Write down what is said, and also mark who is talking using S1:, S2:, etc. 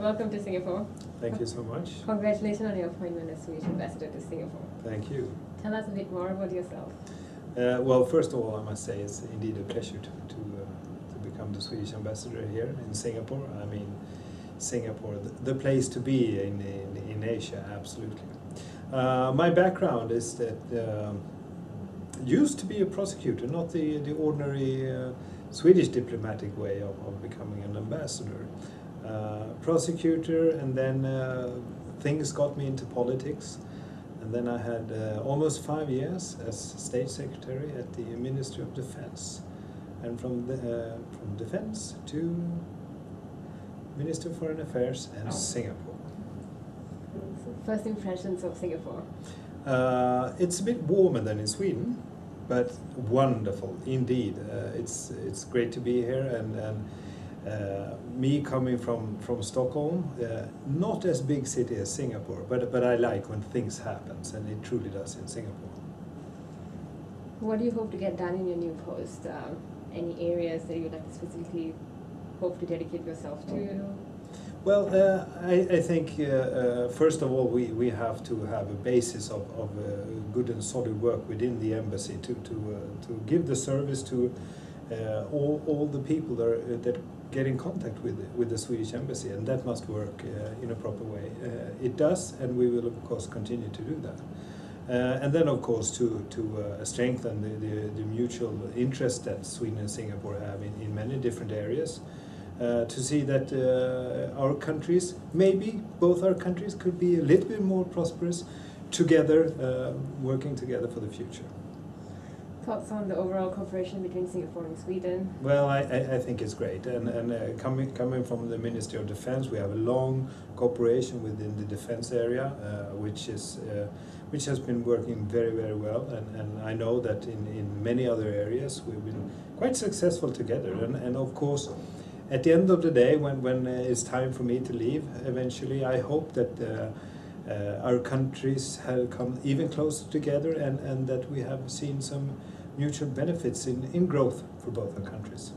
S1: welcome to Singapore.
S2: Thank you so much.
S1: Congratulations on your appointment as Swedish ambassador to Singapore.
S2: Thank you.
S1: Tell us a bit more about yourself.
S2: Well, first of all, I must say it's indeed a pleasure to become the Swedish ambassador here in Singapore. I mean, Singapore, the place to be in Asia, absolutely. My background is that used to be a prosecutor, not the ordinary Swedish diplomatic way of becoming an ambassador. Prosecutor, and then things got me into politics, and then I had almost 5 years as State Secretary at the Ministry of Defense, and from Defense to Minister of Foreign Affairs and Singapore.
S1: So first impressions of Singapore?
S2: It's a bit warmer than in Sweden, but wonderful indeed. It's great to be here, and me coming from Stockholm, not as big city as Singapore, but I like when things happen, and it truly does in Singapore.
S1: What do you hope to get done in your new post? Any areas that you would like to specifically hope to dedicate yourself to?
S2: Well, I think first of all we have to have a basis of good and solid work within the embassy to give the service to all the people that get in contact with the Swedish embassy, and that must work in a proper way. It does, and we will of course continue to do that. And then of course to strengthen the mutual interest that Sweden and Singapore have in many different areas. To see that our countries, maybe both our countries, could be a little bit more prosperous together, working together for the future.
S1: Thoughts on the overall cooperation between Singapore and Sweden?
S2: Well, I think it's great, and coming from the Ministry of Defense, we have a long cooperation within the defense area, which has been working very, very well, and I know that in many other areas we've been quite successful together, and of course, at the end of the day, when it's time for me to leave, eventually, I hope that our countries have come even closer together, and that we have seen some mutual benefits in growth for both our countries.